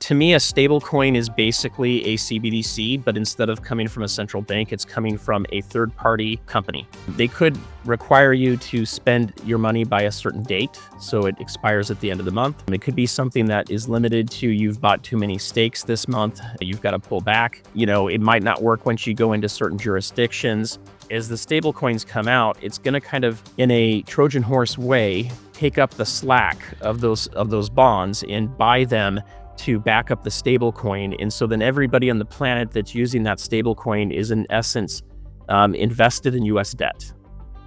To me, a stablecoin is basically a CBDC, but instead of coming from a central bank, it's coming from a third-party company. They could require you to spend your money by a certain date, so it expires at the end of the month. It could be something that is limited to you've bought too many stakes this month, you've got to pull back. It might not work once you go into certain jurisdictions. As the stablecoins come out, it's going to kind of, in a Trojan horse way, take up the slack of those bonds and buy them to back up the stablecoin. And so then everybody on the planet that's using that stablecoin is in essence invested in US debt.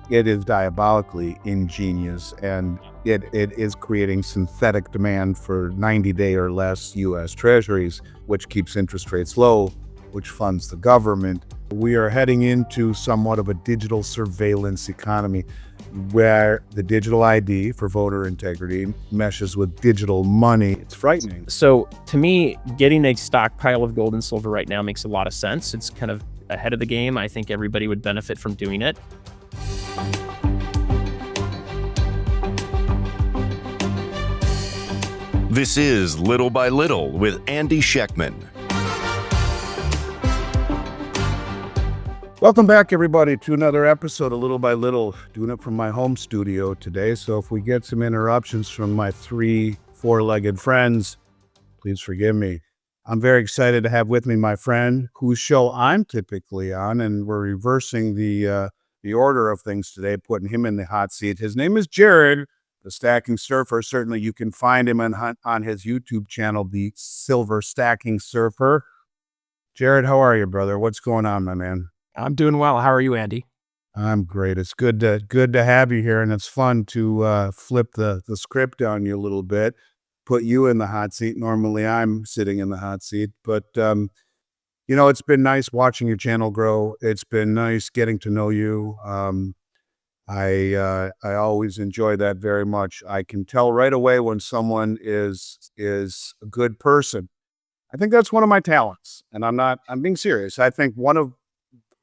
It is diabolically ingenious, and it is creating synthetic demand for 90-day or less US Treasuries, which keeps interest rates low, which funds the government. We are heading into somewhat of a digital surveillance economy where the digital ID for voter integrity meshes with digital money. It's frightening. So to me, getting a stockpile of gold and silver right now makes a lot of sense. It's kind of ahead of the game. I think everybody would benefit from doing it. This is Little by Little with Andy Schectman. Welcome back, everybody, to another episode of Little by Little, doing it from my home studio today. So if we get some interruptions from my three four-legged friends, please forgive me. I'm very excited to have with me my friend whose show I'm typically on, and we're reversing the order of things today, putting him in the hot seat. His name is Jared, the Stacking Surfer. Certainly you can find him on his YouTube channel, The Silver Stacking Surfer. Jared, how are you, brother? What's going on, my man? I'm doing well. How are you, Andy? I'm great. It's good to have you here, and it's fun to flip the script on you a little bit, put you in the hot seat. Normally, I'm sitting in the hot seat, but it's been nice watching your channel grow. It's been nice getting to know you. I always enjoy that very much. I can tell right away when someone is a good person. I think that's one of my talents, and I'm being serious. I think one of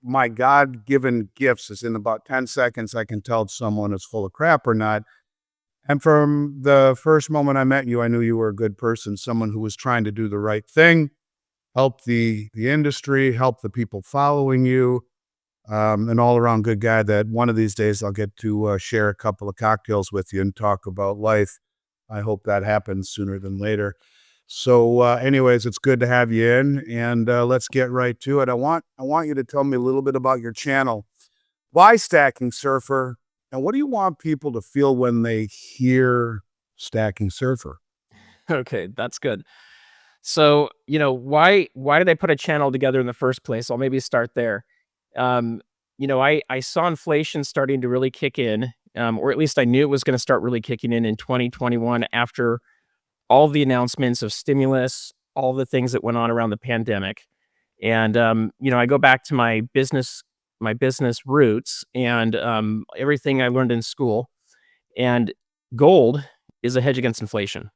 my God-given gifts is in about 10 seconds, I can tell if someone is full of crap or not. And from the first moment I met you, I knew you were a good person, someone who was trying to do the right thing, help the industry, help the people following you, an all-around good guy that one of these days I'll get to share a couple of cocktails with you and talk about life. I hope that happens sooner than later. So anyways, it's good to have you in, and let's get right to it. I want you to tell me a little bit about your channel. Why Stacking Surfer, and what do you want people to feel when they hear Stacking Surfer? Okay, that's good. So, why did I put a channel together in the first place? I'll maybe start there. I saw inflation starting to really kick in, or at least I knew it was going to start really kicking in 2021 after all the announcements of stimulus, all the things that went on around the pandemic. And, I go back to my business roots and everything I learned in school. And gold is a hedge against inflation.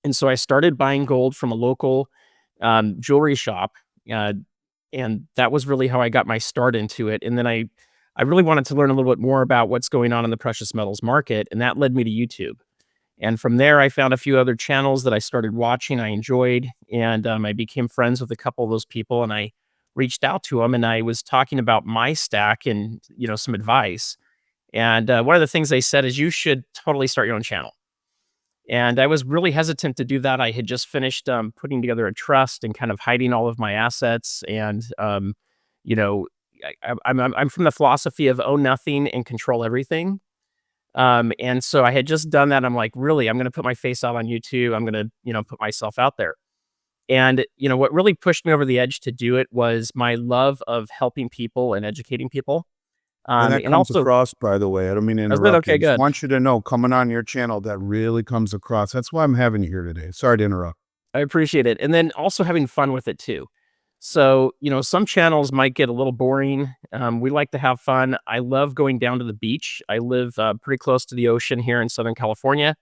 And so I started buying gold from a local jewelry shop. And that was really how I got my start into it. And then I really wanted to learn a little bit more about what's going on in the precious metals market. And that led me to YouTube. And from there, I found a few other channels that I started watching, I enjoyed, and I became friends with a couple of those people, and I reached out to them, and I was talking about my stack and, some advice. And one of the things they said is you should totally start your own channel. And I was really hesitant to do that. I had just finished putting together a trust and kind of hiding all of my assets. And, I'm from the philosophy of own nothing and control everything. And so I had just done that. I'm like, really, I'm going to put my face out on YouTube. I'm going to, put myself out there. And, what really pushed me over the edge to do it was my love of helping people and educating people. And that comes across, by the way. I don't mean to interrupt you. Okay, I good. want you to know, coming on your channel, that really comes across. That's why I'm having you here today. Sorry to interrupt. I appreciate it. And then also having fun with it too. So, some channels might get a little boring. We like to have fun. I love going down to the beach. I live pretty close to the ocean here in Southern California,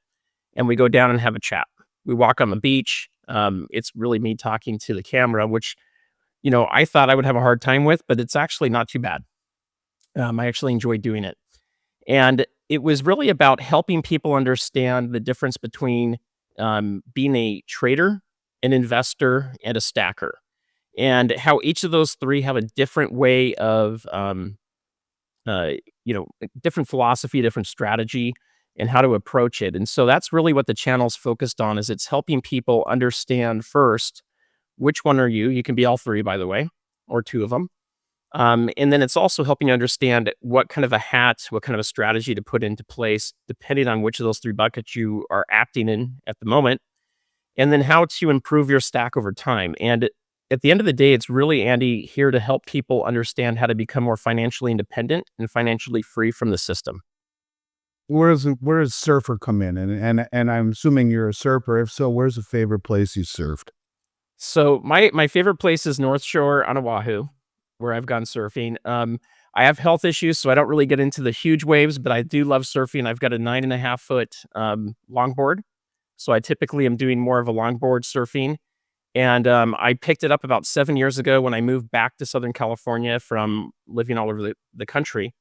and we go down and have a chat. We walk on the beach. It's really me talking to the camera, which, I thought I would have a hard time with, but it's actually not too bad. I actually enjoy doing it. And it was really about helping people understand the difference between being a trader an investor, and a stacker, and how each of those three have a different way of, uh, different philosophy, different strategy, and how to approach it. And so that's really what the channel's focused on. Is it's helping people understand first which one are you. You can be all three, by the way, or two of them. And then it's also helping you understand what kind of a hat, what kind of a strategy to put into place, depending on which of those three buckets you are acting in at the moment, and then how to improve your stack over time. And at the end of the day, it's really, Andy, here to help people understand how to become more financially independent and financially free from the system. Where does surfer come in? And I'm assuming you're a surfer. If so, where's a favorite place you surfed? So my favorite place is North Shore on Oahu, where I've gone surfing. I have health issues, so I don't really get into the huge waves, but I do love surfing. I've got a 9.5 foot longboard, so I typically am doing more of a longboard surfing. And I picked it up about 7 years ago when I moved back to Southern California from living all over the country.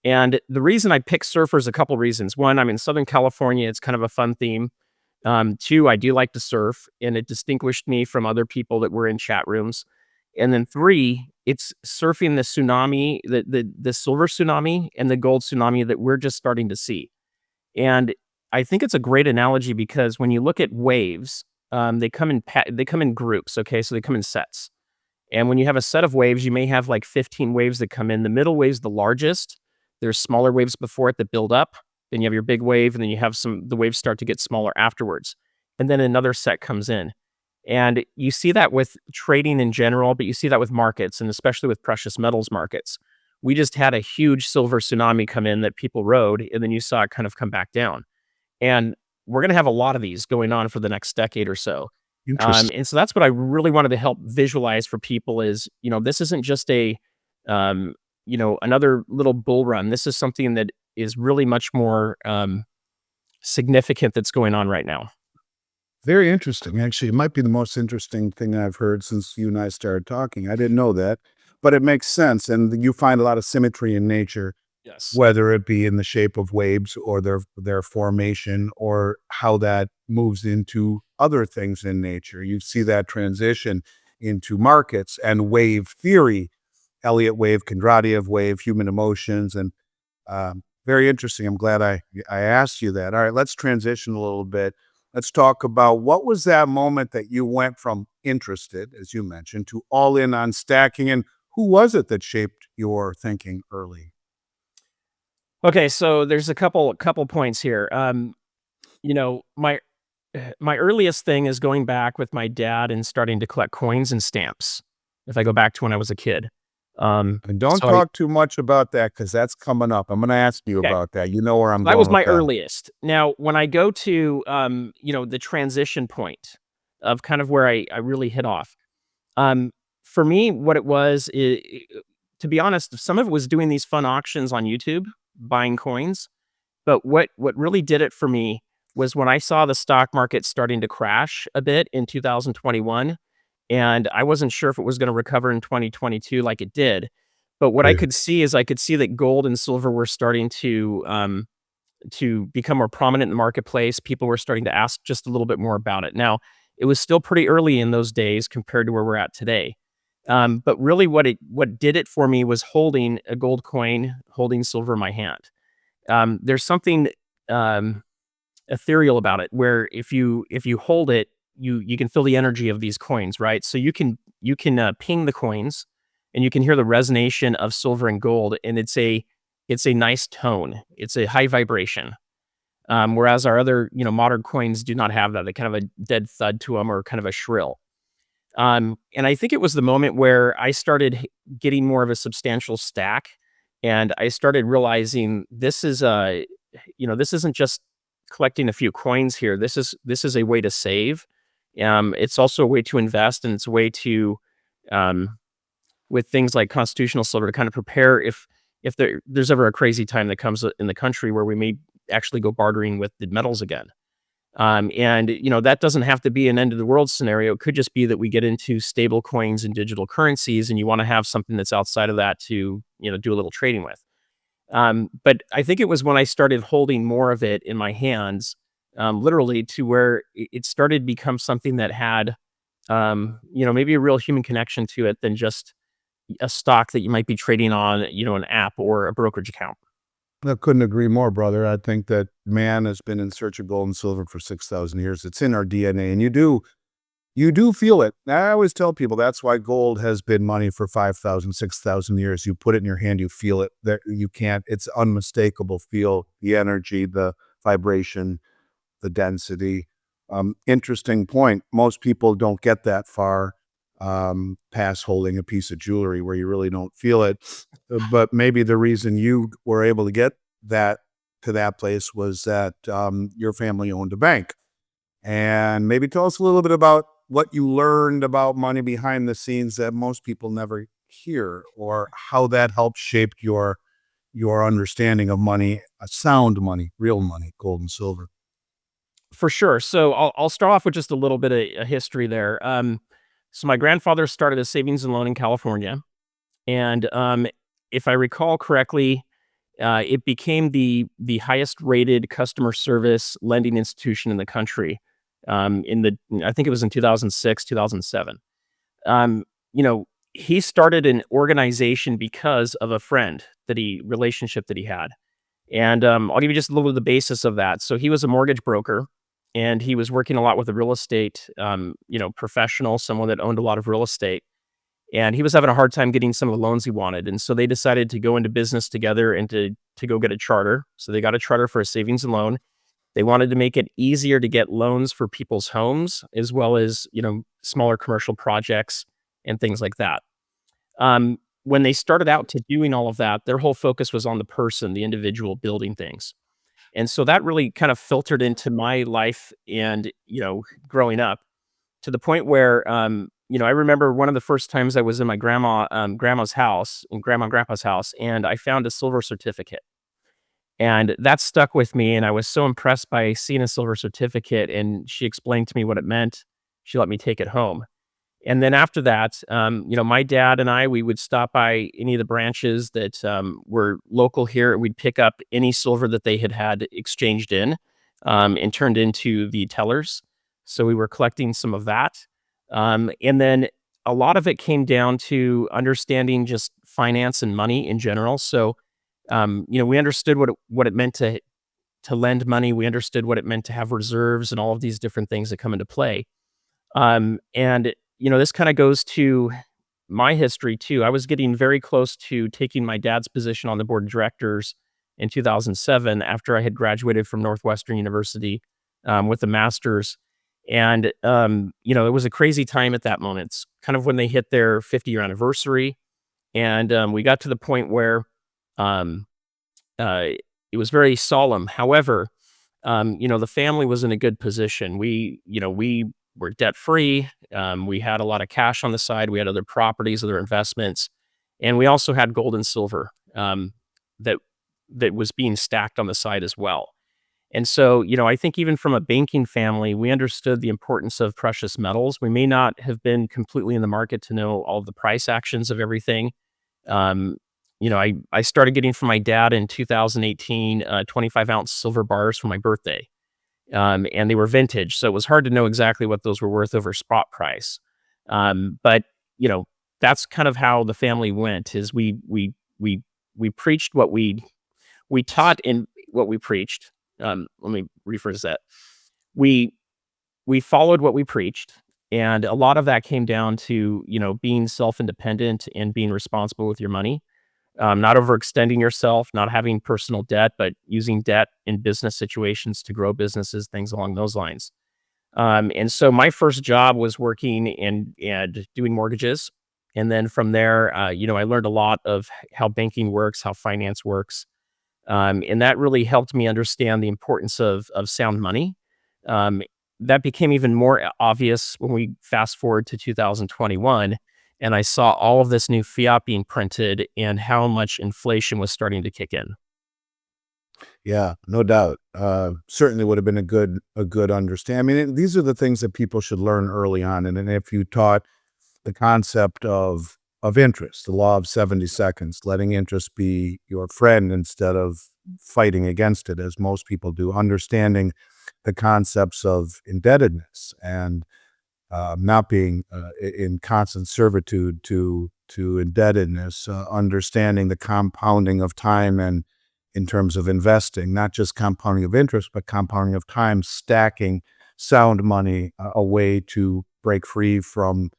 And the reason I picked surfers, a couple reasons. One, I'm in Southern California; it's kind of a fun theme. Two, I do like to surf, and it distinguished me from other people that were in chat rooms. And then three, it's surfing the tsunami, the silver tsunami and the gold tsunami that we're just starting to see. And I think it's a great analogy because when you look at waves, they come in groups. Okay, so they come in sets. And when you have a set of waves, you may have like 15 waves that come in. The middle wave's the largest. There's smaller waves before it that build up. Then you have your big wave, and then you have the waves start to get smaller afterwards. And then another set comes in. And you see that with trading in general, but you see that with markets, and especially with precious metals markets. We just had a huge silver tsunami come in that people rode, and then you saw it kind of come back down. And we're going to have a lot of these going on for the next decade or so. Interesting. And so that's what I really wanted to help visualize for people is, this isn't just um, another little bull run. This is something that is really much more significant that's going on right now. Very interesting. Actually, it might be the most interesting thing I've heard since you and I started talking. I didn't know that, but it makes sense. And you find a lot of symmetry in nature, Yes. whether it be in the shape of waves or their formation or how that moves into other things in nature. You see that transition into markets and wave theory, Elliott wave, Kondratiev wave, human emotions, and very interesting. I'm glad I asked you that. All right, let's transition a little bit. Let's talk about what was that moment that you went from interested, as you mentioned, to all in on stacking, and who was it that shaped your thinking early? Okay, so there's a couple points here. You know, my earliest thing is going back with my dad and starting to collect coins and stamps. If I go back to when I was a kid. And don't So I talk too much about that because that's coming up. I'm going to ask you Okay. about that. You know where I'm That going was with my that. earliest. Now, when I go to, the transition point of kind of where I really hit off, um, for me, what it was, to be honest, some of it was doing these fun auctions on YouTube, buying coins. But what really did it for me was when I saw the stock market starting to crash a bit in 2021, and I wasn't sure if it was gonna recover in 2022 like it did. But what I Right. could see is I could see that gold and silver were starting to become more prominent in the marketplace. People were starting to ask just a little bit more about it. Now, it was still pretty early in those days compared to where we're at today. But really what did it for me was holding a gold coin, holding silver in my hand. There's something um, ethereal about it where if you hold it, you can feel the energy of these coins, right? So you can ping the coins, and you can hear the resonation of silver and gold, and it's a nice tone. It's a high vibration. Whereas our other modern coins do not have that. They kind of a dead thud to them, or kind of a shrill. And I think it was the moment where I started getting more of a substantial stack, and I started realizing this isn't just collecting a few coins here. This is a way to save. It's also a way to invest, and it's a way to, um, with things like constitutional silver, to kind of prepare if there's ever a crazy time that comes in the country where we may actually go bartering with the metals again. And that doesn't have to be an end of the world scenario. It could just be that we get into stable coins and digital currencies, and you want to have something that's outside of that to do a little trading with. But I think it was when I started holding more of it in my hands, literally to where it started to become something that had maybe a real human connection to it than just a stock that you might be trading on, an app or a brokerage account. I couldn't agree more, brother. I think that man has been in search of gold and silver for 6,000 years. It's in our DNA, and you do feel it. I always tell people that's why gold has been money for 5,000, 6,000 years. You put it in your hand, you feel it. There, you can't. It's unmistakable. Feel the energy, the vibration, the density. Interesting point. Most people don't get that far past holding a piece of jewelry where you really don't feel it. But maybe the reason you were able to get that to that place was that your family owned a bank. And maybe tell us a little bit about what you learned about money behind the scenes that most people never hear, or how that helped shape your understanding of money, sound money, real money, gold and silver. For sure. So I'll start off with just a little bit of a history there. So my grandfather started a savings and loan in California, and if I recall correctly, it became the highest rated customer service lending institution in the country. I think it was in 2006, 2007. Um, you know, he started an organization because of a relationship that he had. And I'll give you just a little of the basis of that. So he was a mortgage broker, and he was working a lot with a real estate, professional, someone that owned a lot of real estate. And he was having a hard time getting some of the loans he wanted. And so they decided to go into business together and to go get a charter. So they got a charter for a savings and loan. They wanted to make it easier to get loans for people's homes, as well as, smaller commercial projects and things like that. When they started out to doing all of that, their whole focus was on the person, the individual building things. And so that really kind of filtered into my life and, growing up, to the point where, I remember one of the first times I was in my grandma's house, in grandma and grandpa's house, and I found a silver certificate. And that stuck with me, and I was so impressed by seeing a silver certificate, and she explained to me what it meant. She let me take it home. And then after that, my dad and we would stop by any of the branches that were local here. We'd pick up any silver that they had exchanged in and turned into the tellers. So we were collecting some of that. And then a lot of it came down to understanding just finance and money in general. So, we understood what it meant to lend money. We understood what it meant to have reserves and all of these different things that come into play. And this kind of goes to my history too. I was getting very close to taking my dad's position on the board of directors in 2007 after I had graduated from Northwestern University with a master's. And, it was a crazy time at that moment. It's kind of when they hit their 50-year anniversary. And we got to the point where um, it was very solemn. However, the family was in a good position. We were debt free. We had a lot of cash on the side. We had other properties, other investments, and we also had gold and silver that that was being stacked on the side as well. And so, I think even from a banking family, we understood the importance of precious metals. We may not have been completely in the market to know all of the price actions of everything. Um, I started getting from my dad in 2018 25-ounce silver bars for my birthday, and they were vintage, so it was hard to know exactly what those were worth over spot price. But you know, that's kind of how the family went. Is we preached what we taught in what we preached. Let me rephrase that. We we followed what we preached, and a lot of that came down to being self independent and being responsible with your money, not overextending yourself, not having personal debt, but using debt in business situations to grow businesses, things along those lines. And so my first job was working and doing mortgages. And then from there, I learned a lot of how banking works, how finance works. And that really helped me understand the importance of sound money. Um, that became even more obvious when we fast forward to 2021, and I saw all of this new fiat being printed and how much inflation was starting to kick in. Yeah, no doubt. Certainly would have been a good understanding. I mean, these are the things that people should learn early on. And then if you taught the concept of interest, the law of 70 seconds, letting interest be your friend instead of fighting against it, as most people do, understanding the concepts of indebtedness and not being in constant servitude to indebtedness, understanding the compounding of time and in terms of investing, not just compounding of interest, but compounding of time, stacking sound money, a way to break free from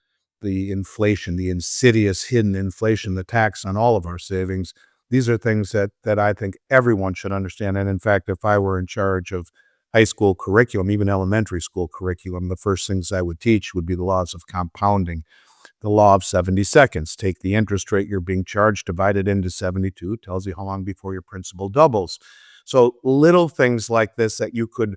the inflation, the insidious hidden inflation, the tax on all of our savings. These are things that I think everyone should understand. And in fact, if I were in charge of high school curriculum, even elementary school curriculum, the first things I would teach would be the laws of compounding. The law of 70 seconds. Take the interest rate you're being charged, divide it into 72, tells you how long before your principal doubles. So little things like this that you could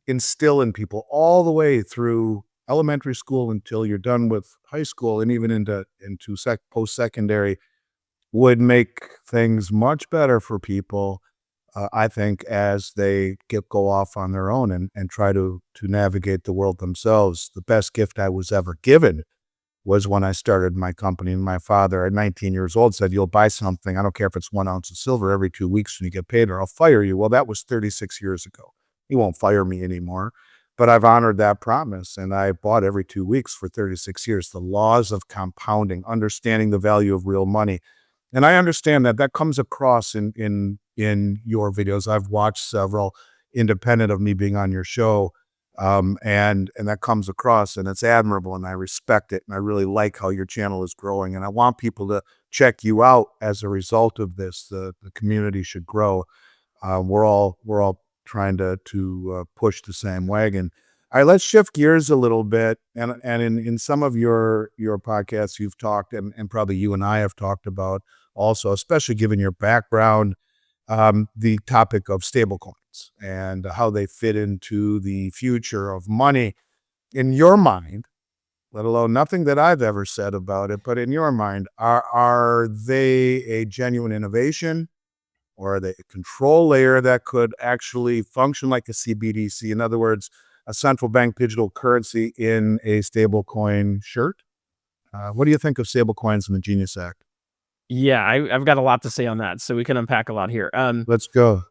instill in people all the way through elementary school until you're done with high school and even into post-secondary would make things much better for people, I think, as they go off on their own and try to navigate the world themselves. The best gift I was ever given was when I started my company. And my father, at 19 years old, said, "You'll buy something, I don't care if it's 1 ounce of silver, every 2 weeks when you get paid, or I'll fire you." Well, that was 36 years ago. He won't fire me anymore. But I've honored that promise, and I bought every 2 weeks for 36 years. The laws of compounding, understanding the value of real money. And I understand that comes across in your videos. I've watched several independent of me being on your show, and that comes across, and it's admirable, and I respect it, and I really like how your channel is growing, and I want people to check you out as a result of this. The community should grow. We're all trying to push the same wagon. All right, let's shift gears a little bit, and in some of your podcasts you've talked, and probably you and I have talked about also, especially given your background, the topic of stablecoins and how they fit into the future of money. In your mind, let alone nothing that I've ever said about it, but in your mind, are they a genuine innovation, or are they a control layer that could actually function like a CBDC? In other words, a central bank digital currency in a stablecoin shirt? What do you think of stablecoins and the Genius Act? Yeah, I've got a lot to say on that, so we can unpack a lot here. Let's go.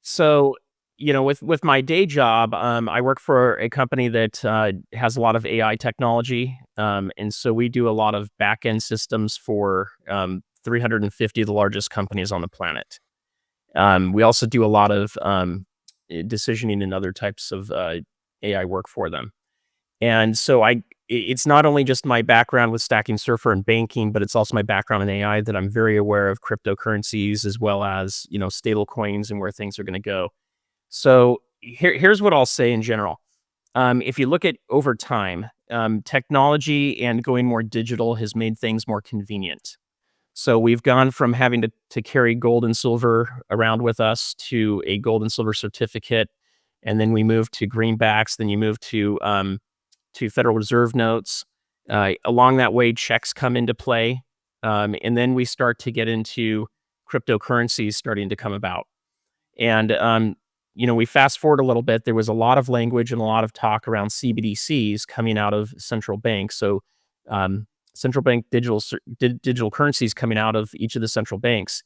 So, with my day job, I work for a company that has a lot of AI technology, and so we do a lot of back end systems for 350 of the largest companies on the planet. We also do a lot of decisioning and other types of AI work for them. And so it's not only just my background with stacking surfer and banking, but it's also my background in AI that I'm very aware of cryptocurrencies as well as, stable coins and where things are going to go. So here's what I'll say in general. If you look at over time, technology and going more digital has made things more convenient. So we've gone from having to carry gold and silver around with us to a gold and silver certificate. And then we move to greenbacks. Then you move to Federal Reserve notes. Along that way, checks come into play. And then we start to get into cryptocurrencies starting to come about. And, we fast forward a little bit, there was a lot of language and a lot of talk around CBDCs coming out of central banks. So, central bank digital currencies coming out of each of the central banks.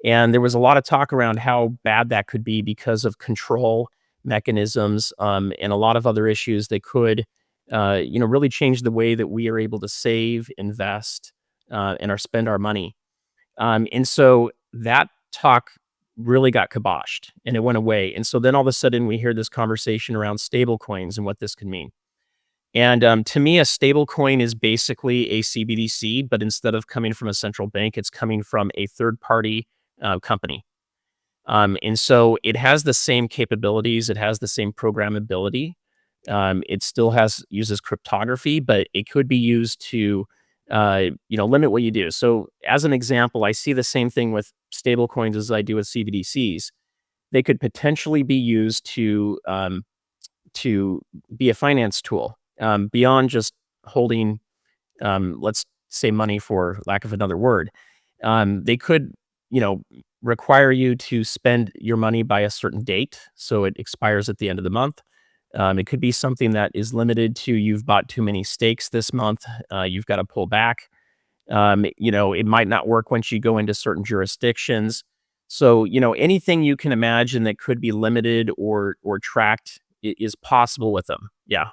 And there was a lot of talk around how bad that could be because of control mechanisms, and a lot of other issues that could, really change the way that we are able to save, invest, and spend our money. And so that talk really got kiboshed and it went away. And so then all of a sudden we hear this conversation around stable coins and what this could mean. And to me, a stable coin is basically a CBDC, but instead of coming from a central bank, it's coming from a third party company. And so it has the same capabilities, it has the same programmability. It still uses cryptography, but it could be used to limit what you do. So as an example, I see the same thing with stable coins as I do with CBDCs. They could potentially be used to be a finance tool, beyond just holding, let's say, money for lack of another word. They could, you know, require you to spend your money by a certain date, so it expires at the end of the month. It could be something that is limited to you've bought too many stakes this month, you've got to pull back. It might not work once you go into certain jurisdictions. So, anything you can imagine that could be limited or tracked is possible with them. Yeah.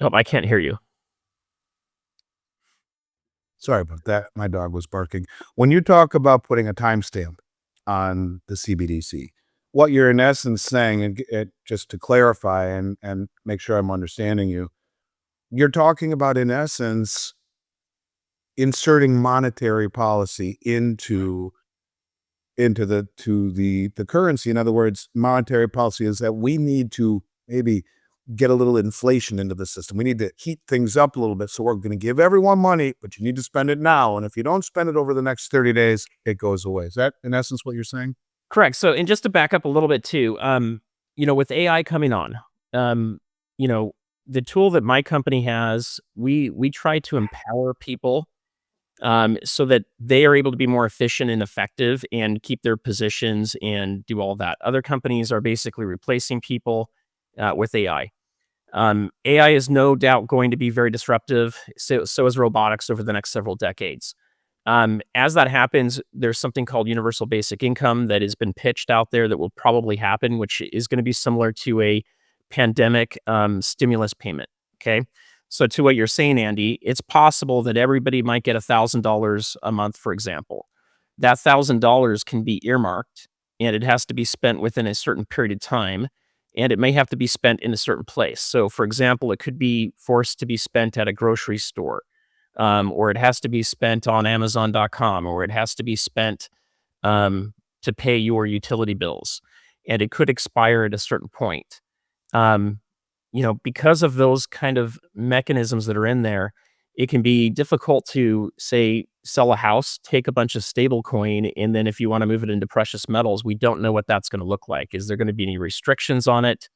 Oh, I can't hear you. Sorry about that. My dog was barking. When you talk about putting a timestamp on the CBDC, what you're in essence saying, and just to clarify and make sure I'm understanding you, you're talking about in essence inserting monetary policy into the currency. In other words, monetary policy is that we need to maybe get a little inflation into the system. We need to heat things up a little bit. So we're going to give everyone money, but you need to spend it now. And if you don't spend it over the next 30 days, it goes away. Is that in essence what you're saying? Correct. So, and just to back up a little bit too, with AI coming on, um, you know, the tool that my company has, we try to empower people so that they are able to be more efficient and effective and keep their positions and do all that. Other companies are basically replacing people with AI. AI is no doubt going to be very disruptive. So is robotics over the next several decades. As that happens, there's something called universal basic income that has been pitched out there that will probably happen, which is going to be similar to a pandemic stimulus payment. Okay. So, to what you're saying, Andy, it's possible that everybody might get $1,000 a month, for example. That $1,000 can be earmarked and it has to be spent within a certain period of time. And it may have to be spent in a certain place. So, for example, it could be forced to be spent at a grocery store, or it has to be spent on Amazon.com, or it has to be spent to pay your utility bills, and it could expire at a certain point. Um, because of those kind of mechanisms that are in there, it can be difficult to say sell a house, take a bunch of stable coin, and then if you want to move it into precious metals, we don't know what that's going to look like. Is there going to be any restrictions on it?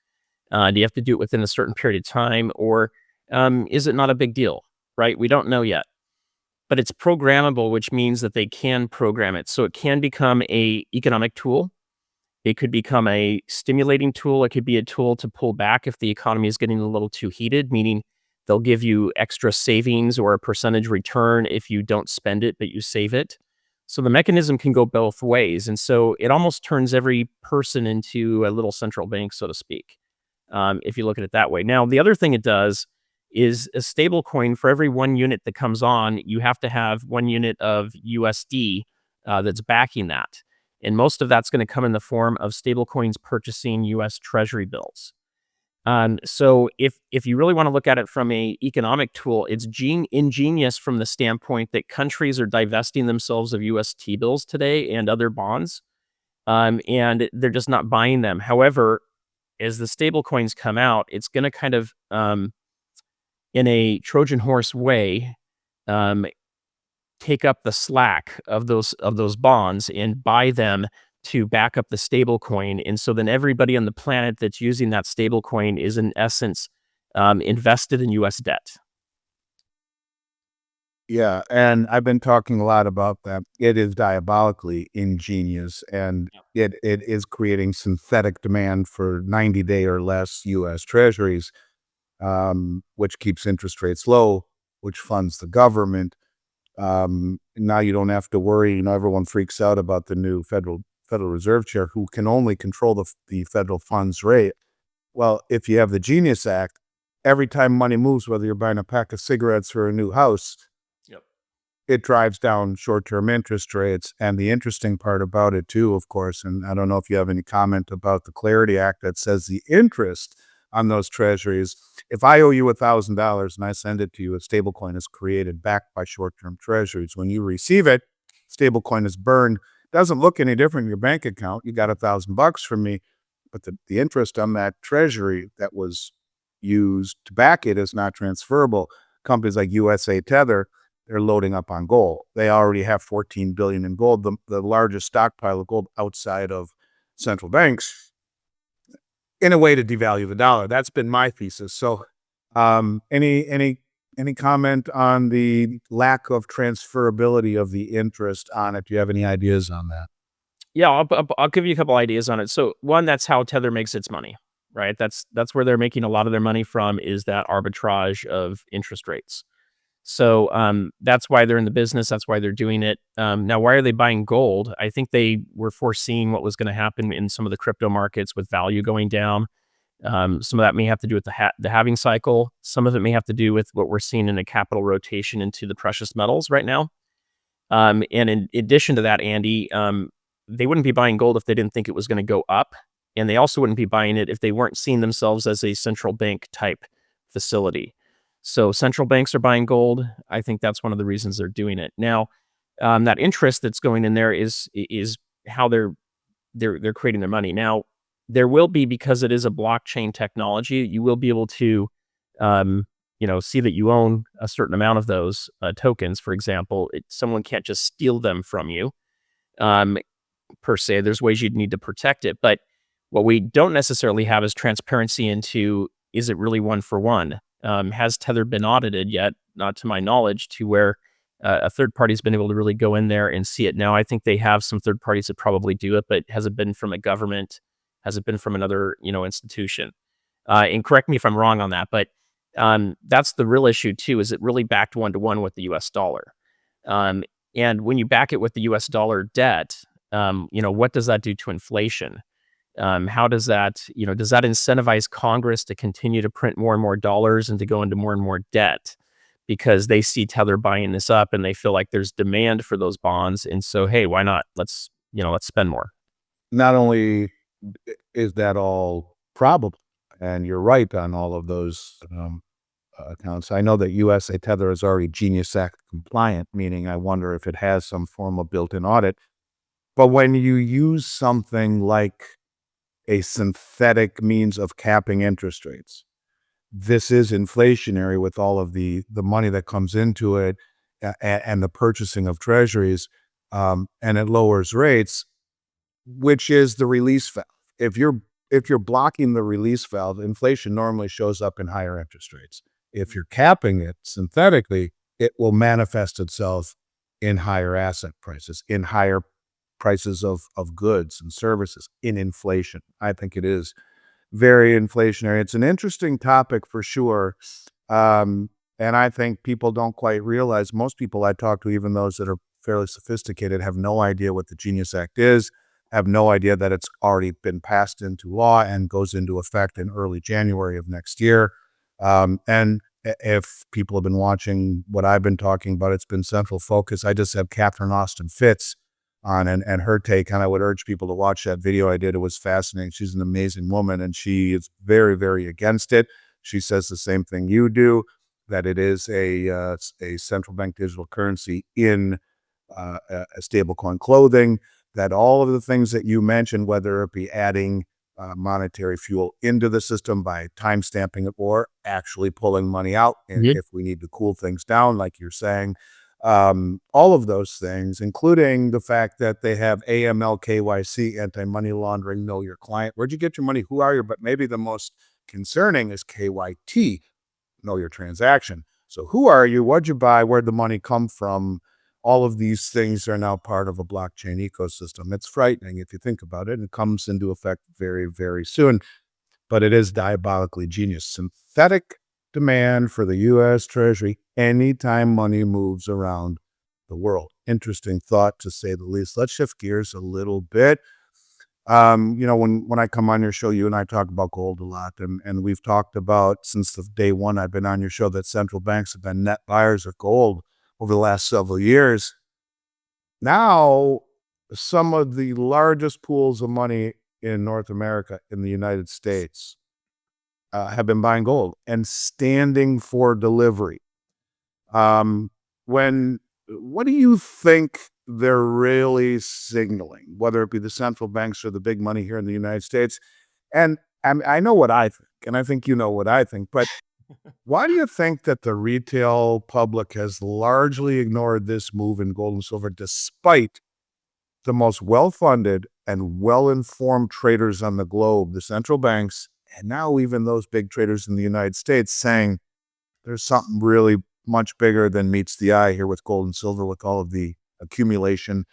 Do you have to do it within a certain period of time, or is it not a big deal? Right? We don't know yet, but it's programmable, which means that they can program it. So it can become a economic tool. It could become a stimulating tool. It could be a tool to pull back if the economy is getting a little too heated, meaning they'll give you extra savings or a percentage return if you don't spend it, but you save it. So the mechanism can go both ways. And so it almost turns every person into a little central bank, so to speak, if you look at it that way. Now, the other thing it does is a stable coin for every 1 unit that comes on, you have to have 1 unit of USD that's backing that. And most of that's going to come in the form of stablecoins purchasing U.S. Treasury bills. So if you really want to look at it from a economic tool, it's ingenious from the standpoint that countries are divesting themselves of U.S. T-bills today and other bonds, and they're just not buying them. However, as the stablecoins come out, it's going to kind of, in a Trojan horse way, um, take up the slack of those bonds and buy them to back up the stable coin. And so then everybody on the planet that's using that stable coin is in essence invested in US debt. Yeah, and I've been talking a lot about that. It is diabolically ingenious, and it is creating synthetic demand for 90-day or less U.S. Treasuries, which keeps interest rates low, which funds the government. Now you don't have to worry. Everyone freaks out about the new Federal Reserve Chair who can only control the federal funds rate. Well, if you have the Genius Act, every time money moves, whether you're buying a pack of cigarettes or a new house, Yep. it drives down short-term interest rates. And the interesting part about it too, of course, and I don't know if you have any comment about the Clarity Act that says the interest on those treasuries, if I owe you $1,000 and I send it to you, a stablecoin is created backed by short-term treasuries. When you receive it, stablecoin is burned. Doesn't look any different in your bank account. You got $1,000 from me, but the interest on that treasury that was used to back it is not transferable. Companies like USA Tether, they're loading up on gold. They already have 14 billion in gold, the largest stockpile of gold outside of central banks, in a way to devalue the dollar. That's been my thesis. So, any comment on the lack of transferability of the interest on it? Do you have any ideas on that? Yeah, I'll give you a couple ideas on it. So one, that's how Tether makes its money, right? That's where they're making a lot of their money from, is that arbitrage of interest rates. So that's why they're in the business. That's why they're doing it. Now, why are they buying gold? I think they were foreseeing what was going to happen in some of the crypto markets with value going down. Some of that may have to do with the halving cycle. Some of it may have to do with what we're seeing in a capital rotation into the precious metals right now. And in addition to that, Andy, they wouldn't be buying gold if they didn't think it was going to go up. And they also wouldn't be buying it if they weren't seeing themselves as a central bank type facility. So central banks are buying gold. I think that's one of the reasons they're doing it. Now, that interest that's going in there is how they're creating their money. Now, there will be, because it is a blockchain technology, you will be able to, see that you own a certain amount of those tokens. For example, someone can't just steal them from you, um, per se. There's ways you'd need to protect it, but what we don't necessarily have is transparency into, is it really one for one? Has Tether been audited yet? Not to my knowledge, to where a third party's been able to really go in there and see it. Now, I think they have some third parties that probably do it, but has it been from a government? Has it been from another, institution? And correct me if I'm wrong on that, but that's the real issue too. Is it really backed 1-to-1 with the U.S. dollar? Um, and when you back it with the U.S. dollar debt, what does that do to inflation? How does that, does that incentivize Congress to continue to print more and more dollars and to go into more and more debt? Because they see Tether buying this up and they feel like there's demand for those bonds. And so, hey, why not? Let's spend more. Not only is that all probable, and you're right on all of those accounts. I know that USA Tether is already Genius Act compliant, meaning I wonder if it has some form of built-in audit. But when you use something like a synthetic means of capping interest rates, this is inflationary with all of the money that comes into it, and the purchasing of treasuries, and it lowers rates, which is the release valve. If you're blocking the release valve, inflation normally shows up in higher interest rates. If you're capping it synthetically, it will manifest itself in higher asset prices, in higher prices of goods and services, in inflation. I think it is very inflationary. It's an interesting topic for sure. And I think people don't quite realize, most people I talk to, even those that are fairly sophisticated, have no idea what the Genius Act is, have no idea that it's already been passed into law and goes into effect in early January of next year. And if people have been watching what I've been talking about, it's been central focus. I just have Catherine Austin Fitz on, and her take, and I would urge people to watch that video I did. It was fascinating. She's an amazing woman, and she is very, very against it. She says the same thing you do, that it is a central bank digital currency in a stablecoin clothing, that all of the things that you mentioned, whether it be adding monetary fuel into the system by time stamping it, or actually pulling money out if we need to cool things down, like you're saying, all of those things, including the fact that they have AML, KYC, anti-money laundering, know your client. Where'd you get your money? Who are you? But maybe the most concerning is KYT, know your transaction. So who are you? What'd you buy? Where'd the money come from? All of these things are now part of a blockchain ecosystem. It's frightening if you think about it. It comes into effect very, very soon, but it is diabolically genius. Synthetic demand for the U.S. Treasury anytime money moves around the world. Interesting thought, to say the least. Let's shift gears a little bit. When I come on your show, you and I talk about gold a lot, and we've talked about, since the day one I've been on your show, that central banks have been net buyers of gold over the last several years. Now, some of the largest pools of money in North America, in the United States, have been buying gold and standing for delivery. What do you think they're really signaling, whether it be the central banks or the big money here in the United States? And I know what I think, and I think you know what I think, but why do you think that the retail public has largely ignored this move in gold and silver, despite the most well-funded and well-informed traders on the globe, the central banks, and now even those big traders in the United States, saying there's something really much bigger than meets the eye here with gold and silver, with all of the accumulation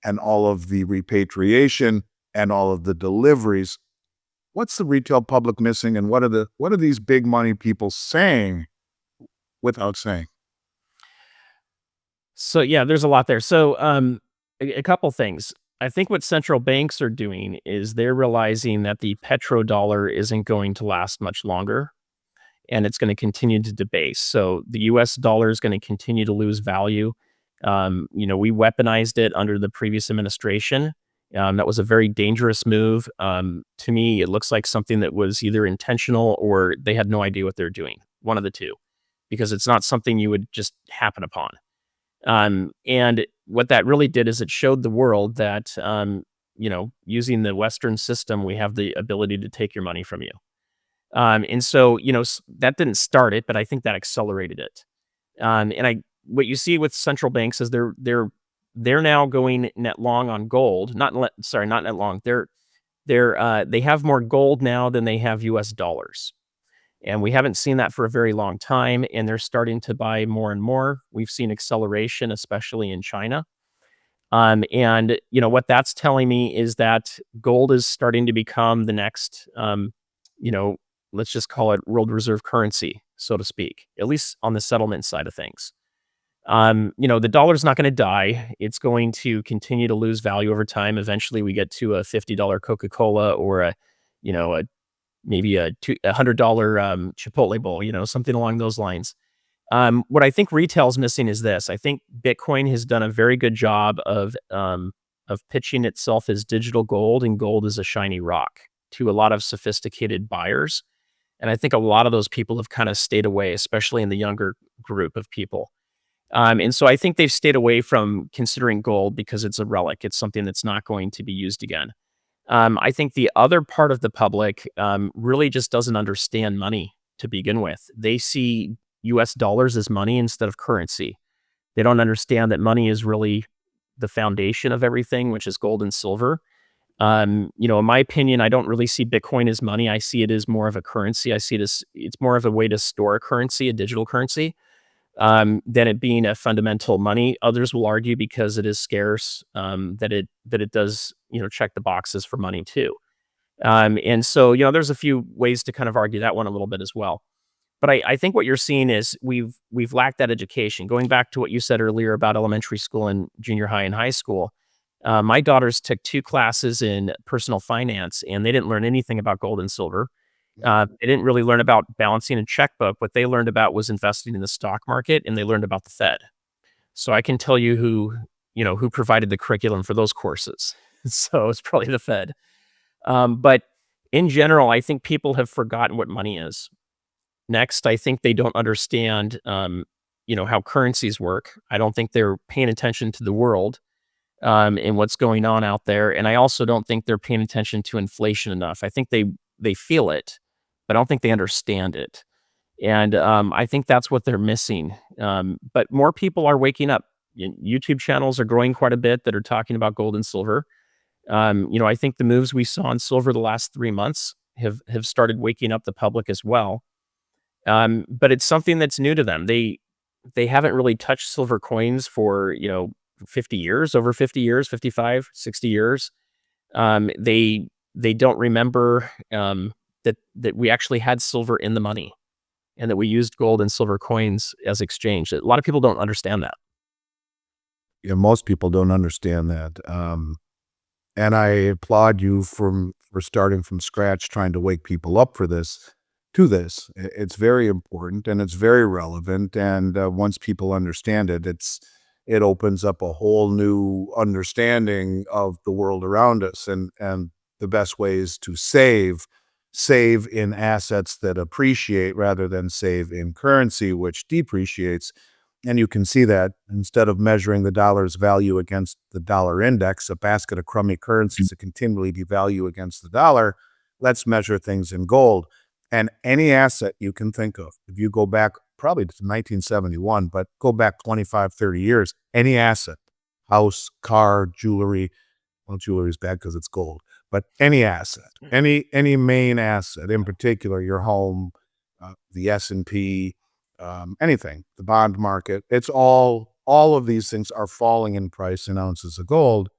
and all of the repatriation and all of the deliveries? What's the retail public missing, and what are these big money people saying without saying? So yeah, there's a lot there. So a couple things. I think what central banks are doing is they're realizing that the petrodollar isn't going to last much longer and it's going to continue to debase. So the US dollar is going to continue to lose value. We weaponized it under the previous administration. That was a very dangerous move. To me, it looks like something that was either intentional or they had no idea what they're doing. One of the two, because it's not something you would just happen upon. And what that really did is it showed the world that, using the Western system, we have the ability to take your money from you. And so, that didn't start it, but I think that accelerated it. What you see with central banks is they're now going net long on gold. Not net long. They have more gold now than they have U.S. dollars. And we haven't seen that for a very long time, and they're starting to buy more and more. We've seen acceleration, especially in China. And what that's telling me is that gold is starting to become the next, you know, let's just call it world reserve currency, so to speak, at least on the settlement side of things. The dollar's not going to die. It's going to continue to lose value over time. Eventually, we get to a $50 Coca-Cola or maybe a $100 Chipotle bowl, something along those lines. What I think retail's missing is this. I think Bitcoin has done a very good job of pitching itself as digital gold, and gold is a shiny rock to a lot of sophisticated buyers. And I think a lot of those people have kind of stayed away, especially in the younger group of people. And so I think they've stayed away from considering gold because it's a relic. It's something that's not going to be used again. I think the other part of the public really just doesn't understand money to begin with. They see US dollars as money instead of currency. They don't understand that money is really the foundation of everything, which is gold and silver. In my opinion, I don't really see Bitcoin as money. I see it as more of a currency. I see it as it's more of a way to store a currency, a digital currency, than it being a fundamental money. Others will argue because it is scarce, that it does check the boxes for money too. And so there's a few ways to kind of argue that one a little bit as well. But I think what you're seeing is we've lacked that education. Going back to what you said earlier about elementary school and junior high and high school, my daughters took 2 classes in personal finance, and they didn't learn anything about gold and silver. They didn't really learn about balancing a checkbook. What they learned about was investing in the stock market, and they learned about the Fed. So I can tell you who provided the curriculum for those courses. So it's probably the Fed. But in general, I think people have forgotten what money is. Next, I think they don't understand, how currencies work. I don't think they're paying attention to the world, and what's going on out there. And I also don't think they're paying attention to inflation enough. I think they feel it, but I don't think they understand it. And I think that's what they're missing. But more people are waking up. YouTube channels are growing quite a bit that are talking about gold and silver. I think the moves we saw in silver the last 3 months have started waking up the public as well. But it's something that's new to them. They haven't really touched silver coins for 50 years, over 50 years, 55, 60 years. They don't remember that we actually had silver in the money and that we used gold and silver coins as exchange. A lot of people don't understand that. Yeah, most people don't understand that. And I applaud you for starting from scratch, trying to wake people up to this. It's very important and it's very relevant. And once people understand it, it opens up a whole new understanding of the world around us and the best ways to save in assets that appreciate rather than save in currency, which depreciates. And you can see that instead of measuring the dollar's value against the dollar index, a basket of crummy currencies that continually devalue against the dollar, let's measure things in gold. And any asset you can think of, if you go back probably to 1971, but go back 25, 30 years, any asset, house, car, jewelry, well, jewelry is bad because it's gold, but any asset, any main asset, in particular, your home, the S&P, anything, the bond market, it's all of these things are falling in price in ounces of gold,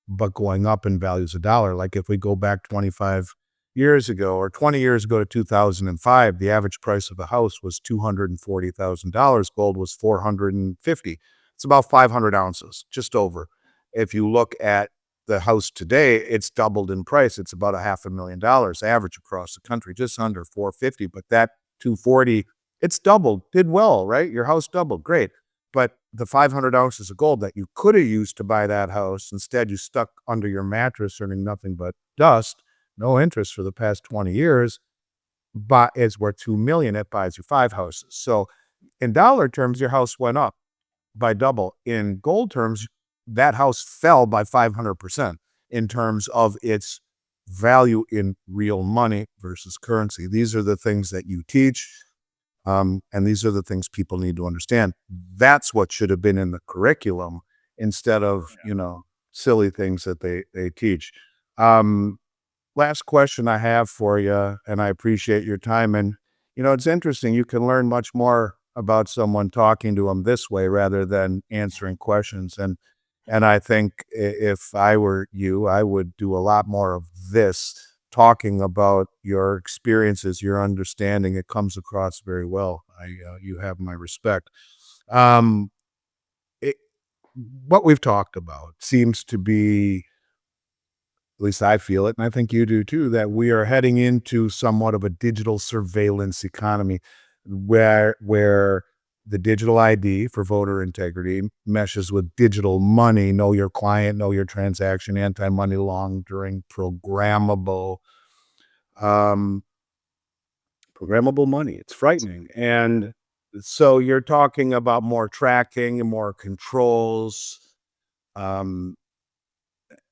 but going up in values of dollar. Like if we go back 25 years ago or 20 years ago to 2005, the average price of a house was $240,000. Gold was 450. It's about 500 ounces, just over. If you look at the house today, it's doubled in price. It's about $500,000 average across the country, just under 450. But that 240, it's doubled, did well, right? Your house doubled, great. But the 500 ounces of gold that you could have used to buy that house, instead you stuck under your mattress earning nothing but dust, no interest for the past 20 years, but it's worth 2 million. It buys you 5 houses. So in dollar terms, your house went up by double. In gold terms, that house fell by 500% in terms of its value in real money versus currency. These are the things that you teach, and these are the things people need to understand. That's what should have been in the curriculum instead of, silly things that they teach. Last question I have for you, and I appreciate your time. And, it's interesting. You can learn much more about someone talking to them this way rather than answering questions. And I think if I were you, I would do a lot more of this, talking about your experiences, your understanding. It comes across very well. You have my respect. Um, it, what we've talked about seems to be, at least I feel it, and I think you do too, that we are heading into somewhat of a digital surveillance economy where the digital ID for voter integrity meshes with digital money, know your client, know your transaction, anti-money laundering, um, programmable money. It's frightening. And so you're talking about more tracking and more controls. Um,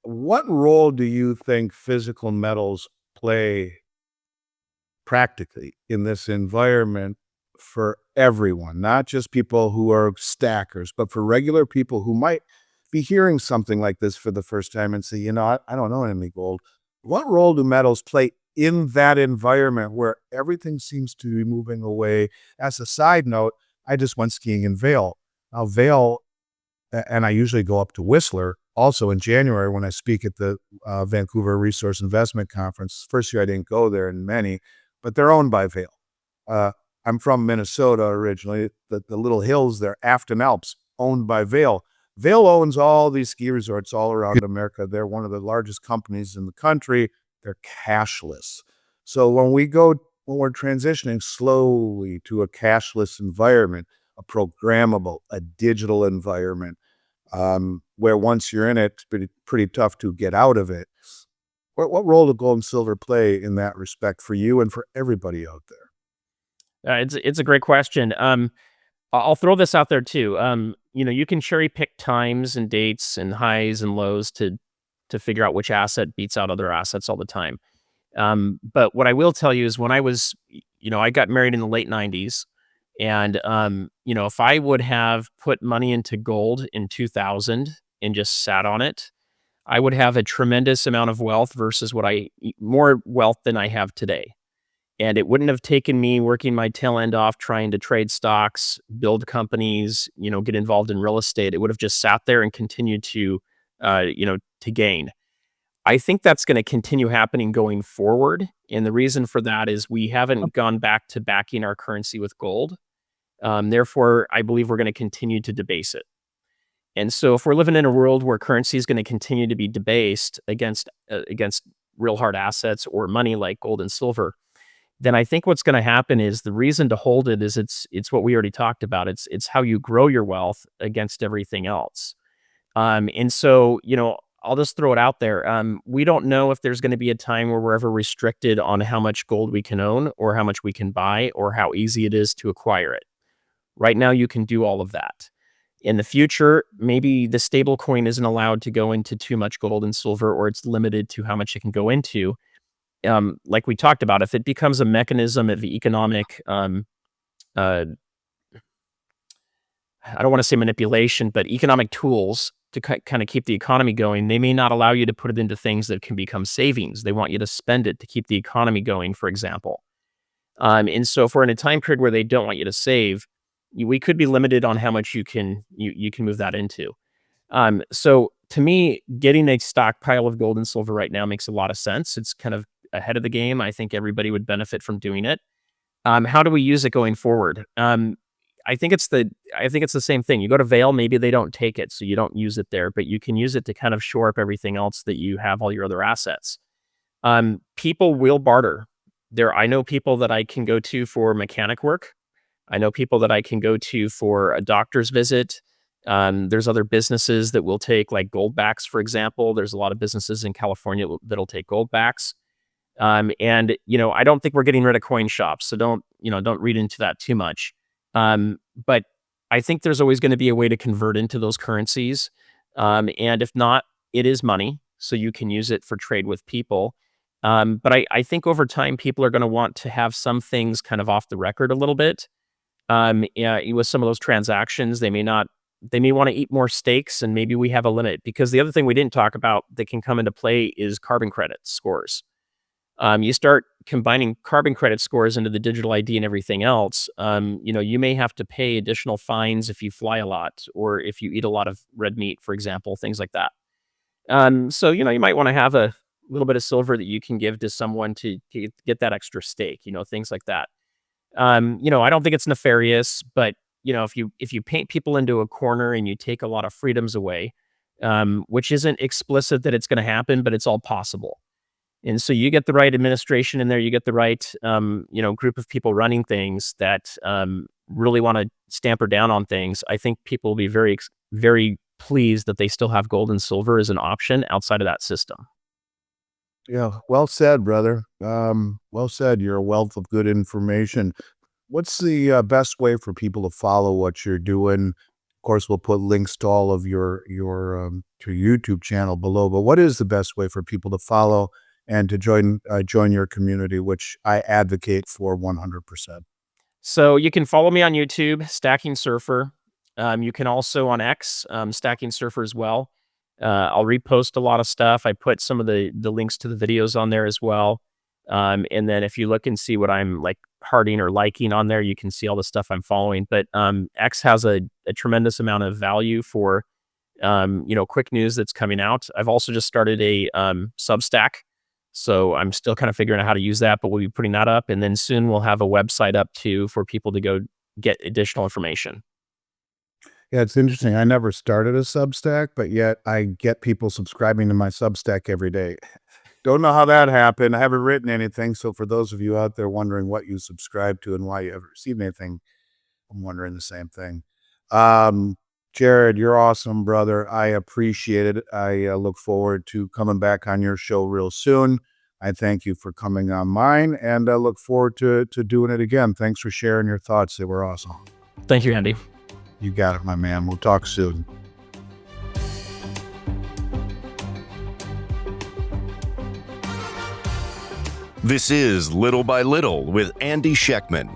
what role do you think physical metals play practically in this environment for everyone, not just people who are stackers, but for regular people who might be hearing something like this for the first time and say, I don't know any gold. What role do metals play in that environment where everything seems to be moving away? As a side note, I just went skiing in Vail. Now, Vail, and I usually go up to Whistler also in January when I speak at the Vancouver Resource Investment Conference. First year I didn't go there, and many, but they're owned by Vail. I'm from Minnesota originally. The little hills there, Afton Alps, owned by Vail. Vail owns all these ski resorts all around America. They're one of the largest companies in the country. They're cashless. So when we're transitioning slowly to a cashless environment, a programmable, a digital environment, where once you're in it, it's pretty tough to get out of it. What role do gold and silver play in that respect for you and for everybody out there? It's a great question. I'll throw this out there too. You can cherry pick times and dates and highs and lows to figure out which asset beats out other assets all the time. But what I will tell you is when I got married in the late 90s, and if I would have put money into gold in 2000 and just sat on it, I would have a tremendous amount of wealth versus more wealth than I have today. And it wouldn't have taken me working my tail end off trying to trade stocks, build companies, get involved in real estate. It would have just sat there and continued to gain. I think that's going to continue happening going forward. And the reason for that is we haven't gone back to backing our currency with gold. Therefore, I believe we're going to continue to debase it. And so if we're living in a world where currency is going to continue to be debased against real hard assets or money like gold and silver, then I think what's going to happen is the reason to hold it is it's what we already talked about. It's how you grow your wealth against everything else. And so, I'll just throw it out there. We don't know if there's going to be a time where we're ever restricted on how much gold we can own or how much we can buy or how easy it is to acquire it. Right now, you can do all of that. In the future, maybe the stablecoin isn't allowed to go into too much gold and silver, or it's limited to how much it can go into. Like we talked about, if it becomes a mechanism of economic, uh, I don't want to say manipulation, but economic tools to kind of keep the economy going, they may not allow you to put it into things that can become savings. They want you to spend it to keep the economy going, for example. And so if we're in a time period where they don't want you to save, we could be limited on how much you can move that into. So to me, getting a stockpile of gold and silver right now makes a lot of sense. It's kind of ahead of the game. I think everybody would benefit from doing it. How do we use it going forward? I think it's the same thing. You go to Vail, maybe they don't take it, so you don't use it there, but you can use it to kind of shore up everything else that you have, all your other assets. People will barter. I know people that I can go to for mechanic work. I know people that I can go to for a doctor's visit. There's other businesses that will take like gold backs, for example. There's a lot of businesses in California that'll take gold backs. And I don't think we're getting rid of coin shops, so don't read into that too much. But I think there's always going to be a way to convert into those currencies. And if not, it is money, so you can use it for trade with people. But I think over time, people are going to want to have some things kind of off the record a little bit. Yeah, with some of those transactions, they may want to eat more steaks, and maybe we have a limit, because the other thing we didn't talk about that can come into play is carbon credit scores. You start combining carbon credit scores into the digital ID and everything else. You may have to pay additional fines if you fly a lot or if you eat a lot of red meat, for example, things like that. So you might want to have a little bit of silver that you can give to someone to get that extra steak. Things like that. I don't think it's nefarious, but if you paint people into a corner and you take a lot of freedoms away, which isn't explicit that it's going to happen, but it's all possible. And so you get the right administration in there, you get the right, group of people running things that really want to stamp her down on things. I think people will be very, very pleased that they still have gold and silver as an option outside of that system. Yeah, well said, brother. Well said. You're a wealth of good information. What's the best way for people to follow what you're doing? Of course, we'll put links to all of your YouTube channel below. But what is the best way for people to follow and to join your community, which I advocate for 100%? So you can follow me on YouTube, Stacking Surfer. You can also on X, Stacking Surfer as well. I'll repost a lot of stuff. I put some of the links to the videos on there as well. And then if you look and see what I'm like hearting or liking on there, you can see all the stuff I'm following. But X has a tremendous amount of value for quick news that's coming out. I've also just started a Substack. So I'm still kind of figuring out how to use that, but we'll be putting that up. And then soon we'll have a website up too for people to go get additional information. Yeah, it's interesting. I never started a Substack, but yet I get people subscribing to my Substack every day. Don't know how that happened. I haven't written anything. So for those of you out there wondering what you subscribe to and why you haven't received anything, I'm wondering the same thing. Jared, you're awesome, brother. I appreciate it. I look forward to coming back on your show real soon. I thank you for coming on mine, and I look forward to doing it again. Thanks for sharing your thoughts. They were awesome. Thank you, Andy. You got it, my man. We'll talk soon. This is Little by Little with Andy Schectman.